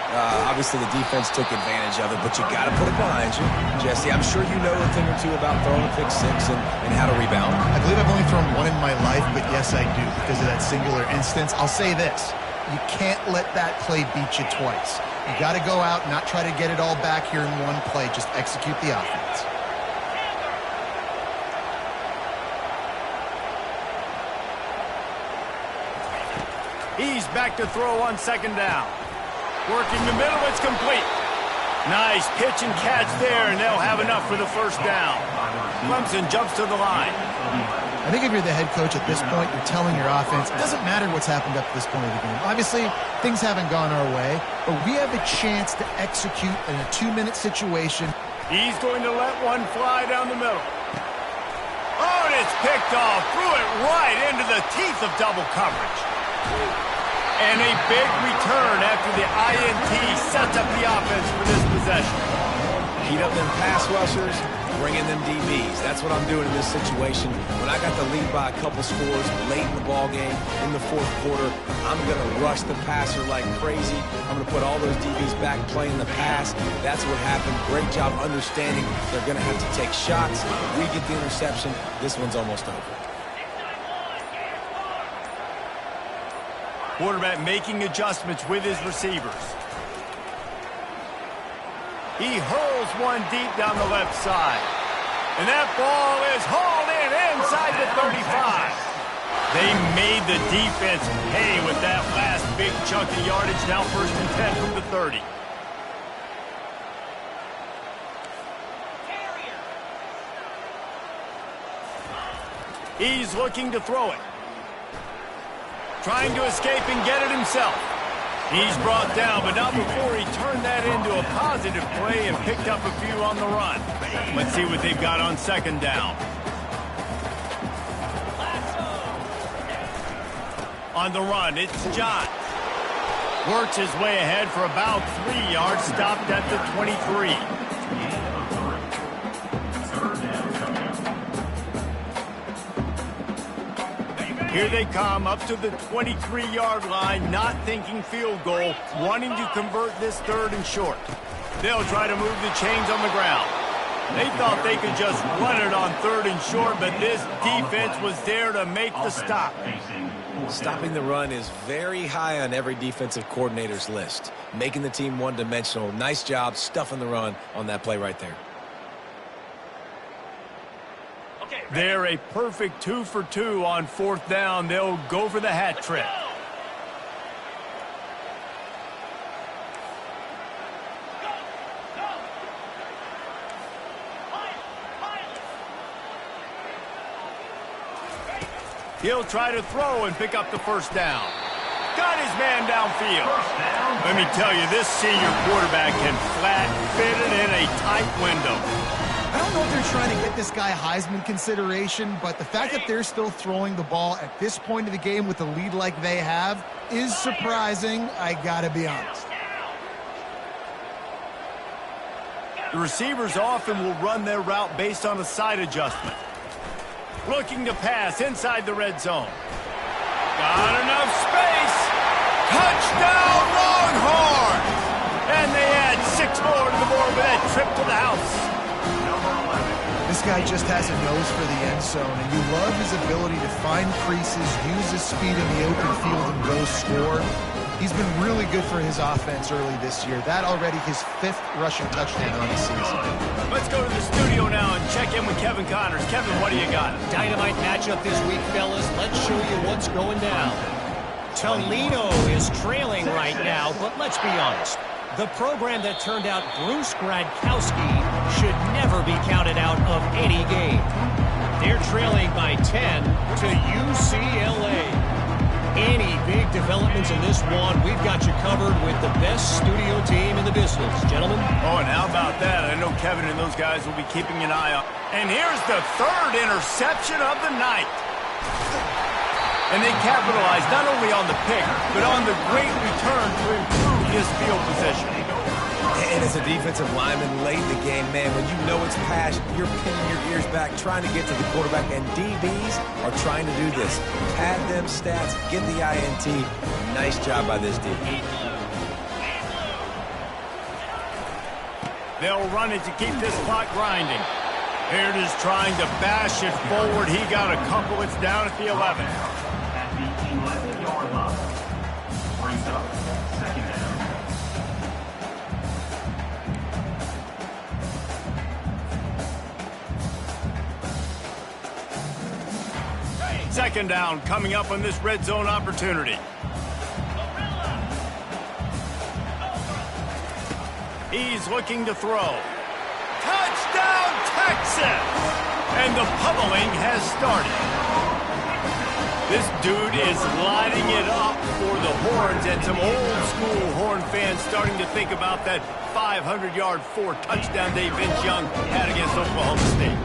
Obviously, the defense took advantage of it, but you got to put it behind you. Jesse, I'm sure you know a thing or two about throwing a pick 6 and how to rebound. I believe I've only thrown one in my life, but yes, I do because of that singular instance. I'll say this. You can't let that play beat you twice. You got to go out and not try to get it all back here in one play. Just execute the offense. He's back to throw on second down. Working the middle, it's complete. Nice pitch and catch there, and they'll have enough for the first down. Clemson jumps to the line. I think if you're the head coach at this point, you're telling your offense, it doesn't matter what's happened up to this point of the game. Obviously, things haven't gone our way, but we have a chance to execute in a 2-minute situation. He's going to let one fly down the middle. Oh, and it's picked off. Threw it right into the teeth of double coverage. And a big return after the INT sets up the offense for this possession. Heat up them pass rushers, bring in them DBs. That's what I'm doing in this situation. When I got the lead by a couple scores late in the ball game, in the fourth quarter, I'm going to rush the passer like crazy. I'm going to put all those DBs back playing the pass. That's what happened. Great job understanding they're going to have to take shots. If we get the interception, this one's almost over. Quarterback making adjustments with his receivers. He hurls one deep down the left side. And that ball is hauled in inside the 35. They made the defense pay with that last big chunk of yardage. Now 1st and 10 from the 30. He's looking to throw it. Trying to escape and get it himself. He's brought down, but not before he turned that into a positive play and picked up a few on the run. Let's see what they've got on second down. On the run, it's Johns. Works his way ahead for about 3 yards, stopped at the 23. Here they come up to the 23-yard line, not thinking field goal, wanting to convert this 3rd and short. They'll try to move the chains on the ground. They thought they could just run it on 3rd and short, but this defense was there to make the stop. Stopping the run is very high on every defensive coordinator's list. Making the team one-dimensional. Nice job stuffing the run on that play right there. They're a perfect 2 for 2 on 4th down. They'll go for the hat trick. He'll try to throw and pick up the 1st down. Got his man downfield. Let me tell you, this senior quarterback can flat fit it in a tight window. I don't know if they're trying to get this guy Heisman consideration, but the fact that they're still throwing the ball at this point of the game with a lead like they have is surprising, I gotta be honest. The receivers often will run their route based on a side adjustment. Looking to pass inside the red zone. Got enough space. Touchdown Longhorns! And they add 6 more to the board with that trip to the house. This guy just has a nose for the end zone, and you love his ability to find creases, use his speed in the open field, and go score. He's been really good for his offense early this year. That already his 5th rushing touchdown on the season. Let's go to the studio now and check in with Kevin Connors. Kevin, what do you got? Dynamite matchup this week, fellas. Let's show you what's going down. Toledo is trailing right now, but let's be honest. The program that turned out Bruce Gradkowski should never be counted out of any game. They're trailing by 10 to UCLA. Any big developments in this one, we've got you covered with the best studio team in the business, gentlemen. Oh, and how about that? I know Kevin and those guys will be keeping an eye on. And here's the 3rd interception of the night. And they capitalized not only on the pick, but on the great return to improve his field position. And as a defensive lineman late in the game, man, when you know it's pass, you're pinning your ears back, trying to get to the quarterback, and DBs are trying to do this. Pad them stats, get the INT. Nice job by this DB. They'll run it to keep this clock grinding. Here it is trying to bash it forward. He got a couple. It's down at the 11. At the 11-yard line. Brings up second down. Second down coming up on this red zone opportunity. He's looking to throw. Touchdown, Texas! And the pummeling has started. This dude is lighting it up for the Horns, and some old-school Horn fans starting to think about that 500-yard, 4-touchdown day Vince Young had against Oklahoma State.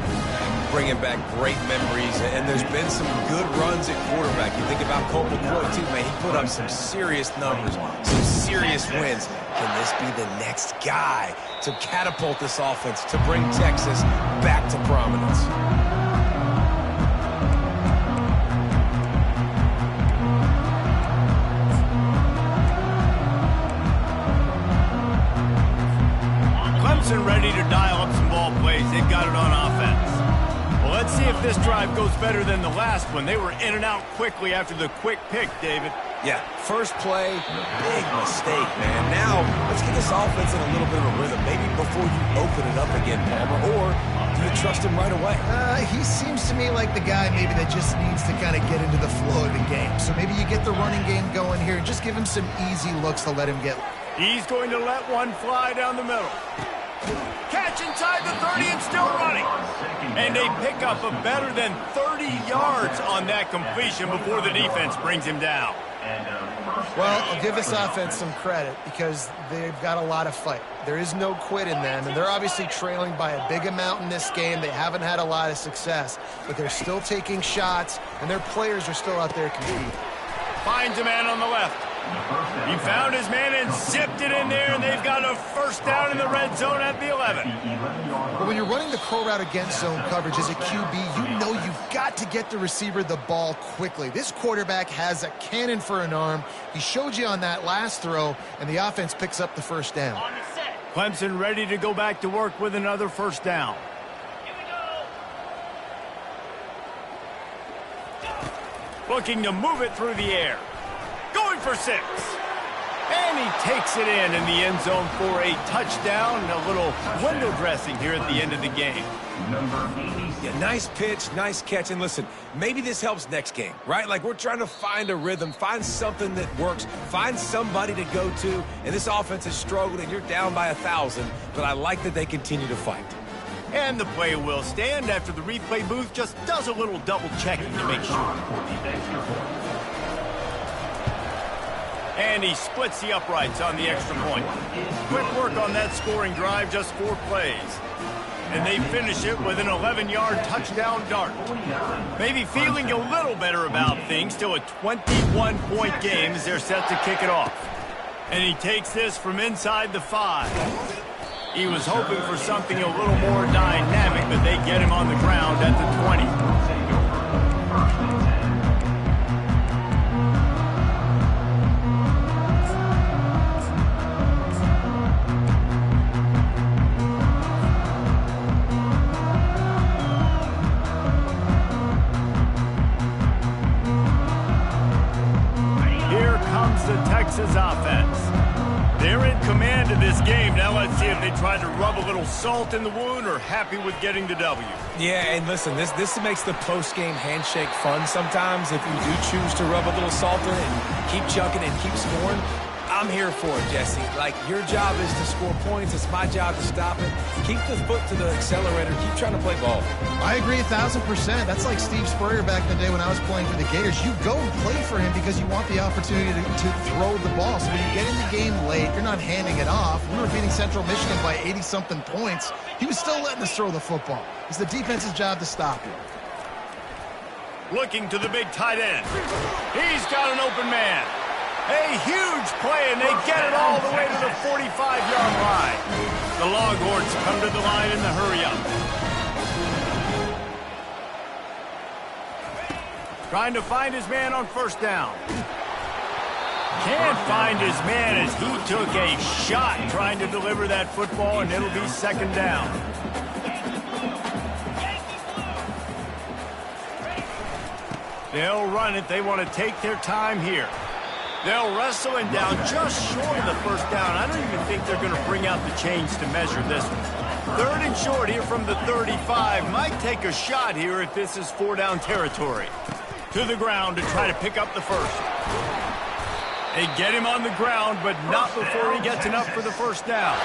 Bringing back great memories, and there's been some good runs at quarterback. You think about Colt McCoy, too, man. He put up some serious numbers, some serious wins. Can this be the next guy to catapult this offense, to bring Texas back to prominence? Clemson ready to dial up some ball plays. They've got it on offense. Well, let's see if this drive goes better than the last one. They were in and out quickly after the quick pick, David. Yeah, first play, big mistake, man. Now, let's get this offense in a little bit of a rhythm. Maybe before you open it up again, Palmer, or do you trust him right away? He seems to me like the guy maybe that just needs to kind of get into the flow of the game. So maybe you get the running game going here and just give him some easy looks to let him get. He's going to let one fly down the middle. Catch inside the 30 and still running. And they pick up a better than 30 yards on that completion before the defense brings him down. Well, I'll give this offense some credit because they've got a lot of fight. There is no quit in them, and they're obviously trailing by a big amount in this game. They haven't had a lot of success, but they're still taking shots, and their players are still out there competing. Finds a man on the left. He found his man and zipped it in there, and they've got a first down in the red zone at the 11. But when you're running the curl route against zone coverage as a QB, you know you've got to get the receiver the ball quickly. This quarterback has a cannon for an arm. He showed you on that last throw, and the offense picks up the first down. Clemson ready to go back to work with another first down. Looking to move it through the air. Going for 6. And he takes it in the end zone for a touchdown. A little window dressing here at the end of the game. Yeah, nice pitch, nice catch. And listen, maybe this helps next game, right? Like, we're trying to find a rhythm, find something that works, find somebody to go to. And this offense has struggled, and you're down by 1,000. But I like that they continue to fight. And the play will stand after the replay booth just does a little double checking to make sure. And he splits the uprights on the extra point. Quick work on that scoring drive, just 4 plays. And they finish it with an 11-yard touchdown dart. Maybe feeling a little better about things, still a 21-point game as they're set to kick it off. And he takes this from inside the 5. He was hoping for something a little more dynamic, but they get him on the ground at the 20. Here comes the Texas offense. They're in command of this game. Now let's see if they try to rub a little salt in the wound or happy with getting the W. Yeah, and listen, this makes the post-game handshake fun sometimes. If you do choose to rub a little salt in it and keep chucking and keep scoring, I'm here for it, Jesse. Like, your job is to score points. It's my job to stop it. Keep the foot to the accelerator. Keep trying to play ball. I agree 1,000%. That's like Steve Spurrier back in the day when I was playing for the Gators. You go and play for him because you want the opportunity to throw the ball. So when you get in the game late, you're not handing it off. We were beating Central Michigan by 80-something points. He was still letting us throw the football. It's the defense's job to stop you. Looking to the big tight end. He's got an open man. A huge play, and they get it all the way to the 45-yard line. The Longhorns come to the line in the hurry-up. Trying to find his man on first down. Can't find his man as he took a shot trying to deliver that football, and it'll be second down. They'll run it. They want to take their time here. They'll wrestle him down just short of the first down. I don't even think they're going to bring out the chains to measure this one. 3rd and short here from the 35. Might take a shot here if this is 4-down territory. To the ground to try to pick up the first. They get him on the ground, but not before he gets enough for the first down.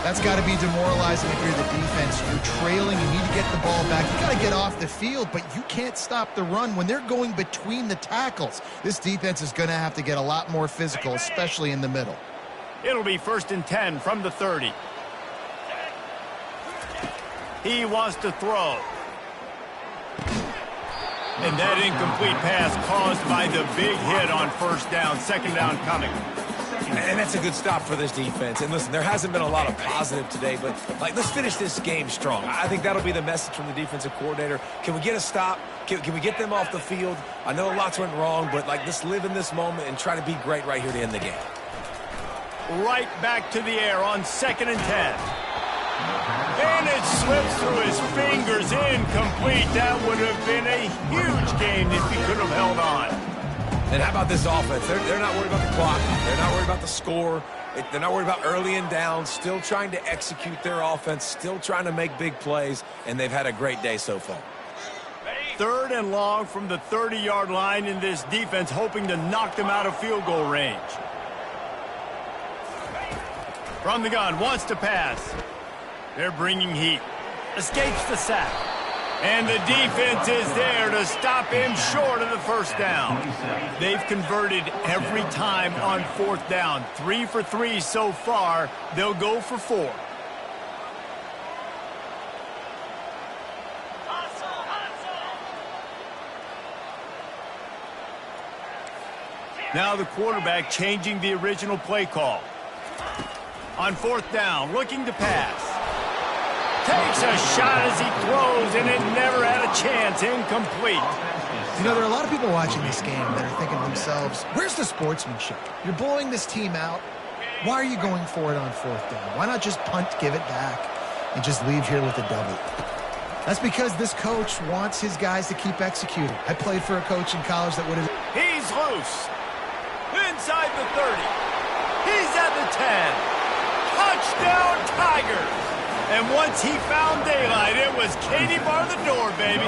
That's got to be demoralizing if you're the defense. You're trailing, you need to get the ball back. You got to get off the field, but you can't stop the run when they're going between the tackles. This defense is going to have to get a lot more physical, especially in the middle. It'll be 1st and 10 from the 30. He wants to throw. And that incomplete pass caused by the big hit on first down. Second down coming. And that's a good stop for this defense. And listen, there hasn't been a lot of positive today, but let's finish this game strong. I think that'll be the message from the defensive coordinator. Can we get a stop? Can we get them off the field? I know lots went wrong, but let's live in this moment and try to be great right here to end the game. Right back to the air on 2nd and 10. And it slips through his fingers, incomplete. That would have been a huge gain if he could have held on. And how about this offense? They're not worried about the clock. They're not worried about the score. They're not worried about early and down. Still trying to execute their offense. Still trying to make big plays. And they've had a great day so far. 3rd and long from the 30-yard line in this defense, hoping to knock them out of field goal range. From the gun, wants to pass. They're bringing heat. Escapes the sack. And the defense is there to stop him short of the first down. They've converted every time on 4th down. 3 for 3 so far. They'll go for 4. Now the quarterback changing the original play call. On 4th down, looking to pass. Takes a shot as he throws, and it never had a chance. Incomplete. You know, there are a lot of people watching this game that are thinking to themselves, where's the sportsmanship? You're blowing this team out. Why are you going for it on 4th down? Why not just punt, give it back, and just leave here with a W? That's because this coach wants his guys to keep executing. I played for a coach in college that would have... He's loose. Inside the 30. He's at the 10. Touchdown, Tigers. And once he found daylight, it was Katie bar the door, baby.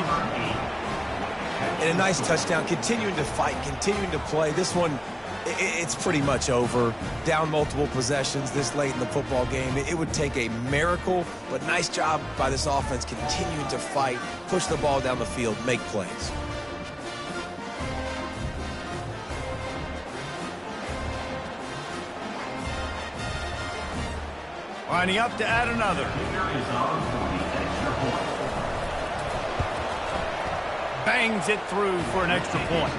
And a nice touchdown, continuing to fight, continuing to play. This one, it's pretty much over. Down multiple possessions this late in the football game. It would take a miracle, but nice job by this offense continuing to fight, push the ball down the field, make plays. Lining up to add another. Bangs it through for an extra point.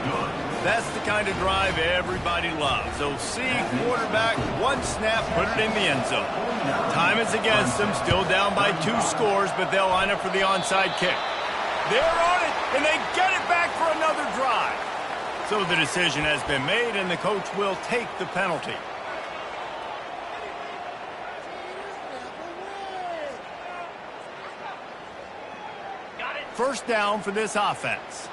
That's the kind of drive everybody loves. So see quarterback, one snap, put it in the end zone. Time is against them, still down by 2 scores, but they'll line up for the onside kick. They're on it, and they get it back for another drive. So the decision has been made, and the coach will take the penalty. First down for this offense.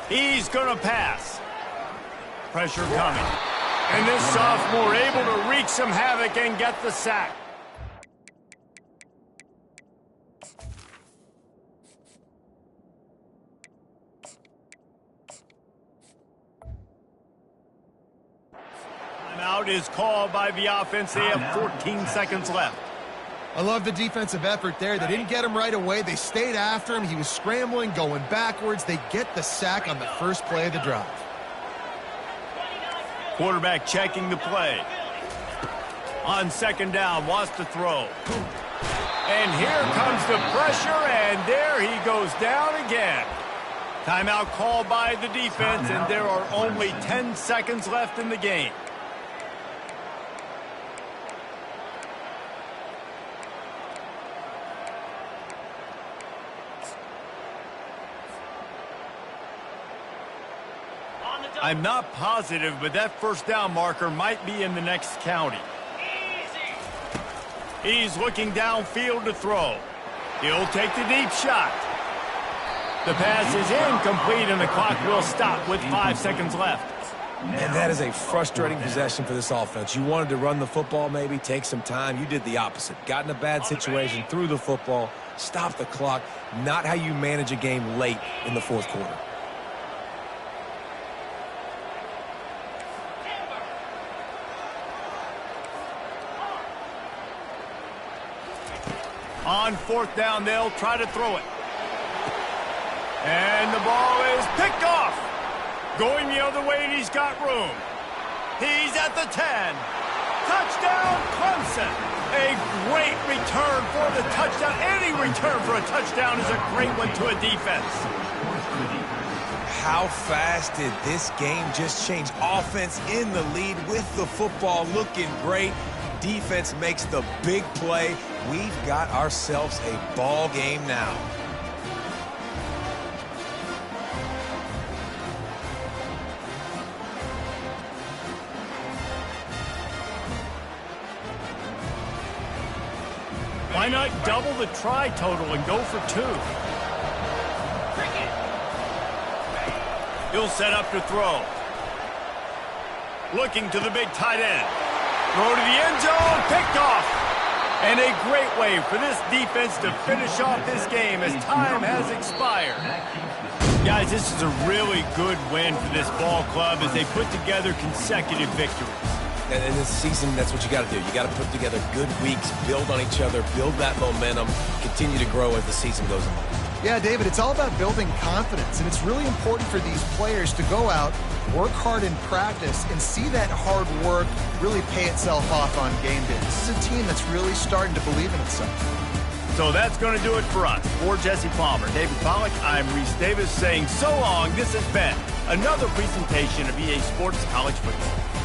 He's going to pass. Pressure coming. And this sophomore able to wreak some havoc and get the sack. Timeout is called by the offense. They have 14 seconds left. I love the defensive effort there. They didn't get him right away. They stayed after him. He was scrambling, going backwards. They get the sack on the first play of the drive. Quarterback checking the play. On second down, wants to throw. And here comes the pressure, and there he goes down again. Timeout called by the defense, and there are only 10 seconds left in the game. I'm not positive, but that first down marker might be in the next county. He's looking downfield to throw. He'll take the deep shot. The pass is incomplete, and the clock will stop with 5 seconds left. And that is a frustrating possession for this offense. You wanted to run the football, maybe take some time. You did the opposite. Got in a bad situation, threw the football, stopped the clock. Not how you manage a game late in the fourth quarter. On fourth down, they'll try to throw it. And the ball is picked off. Going the other way, and he's got room. He's at the 10. Touchdown, Clemson. A great return for the touchdown. Any return for a touchdown is a great one to a defense. How fast did this game just change? Offense in the lead with the football looking great. Defense makes the big play. We've got ourselves a ball game now. Why not double the try total and go for 2? He'll set up to throw. Looking to the big tight end. Throw to the end zone, picked off. And a great way for this defense to finish off this game as time has expired. Guys, this is a really good win for this ball club as they put together consecutive victories. And in this season, that's what you got to do. You got to put together good weeks, build on each other, build that momentum, continue to grow as the season goes on. Yeah, David, it's all about building confidence, and it's really important for these players to go out, work hard in practice, and see that hard work really pay itself off on game day. This is a team that's really starting to believe in itself. So that's going to do it for us. For Jesse Palmer, David Pollack, I'm Reese Davis saying so long. This has been another presentation of EA Sports College Football.